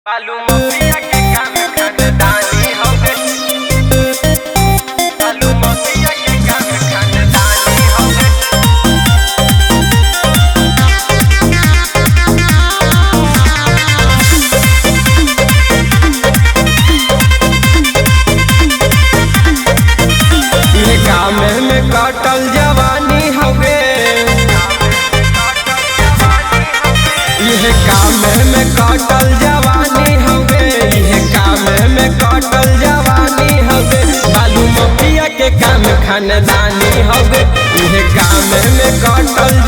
बालू मफिया के काम खानदानी हवे। बालू मफिया के काम खानदानी हवे। ये काम में कटल जवानी हवे। ये काम में कटल जवानी हवे। ये काम में कटल जवानी हवे। बालू मफिया के काम खानदानी हवे। ये काम में कटल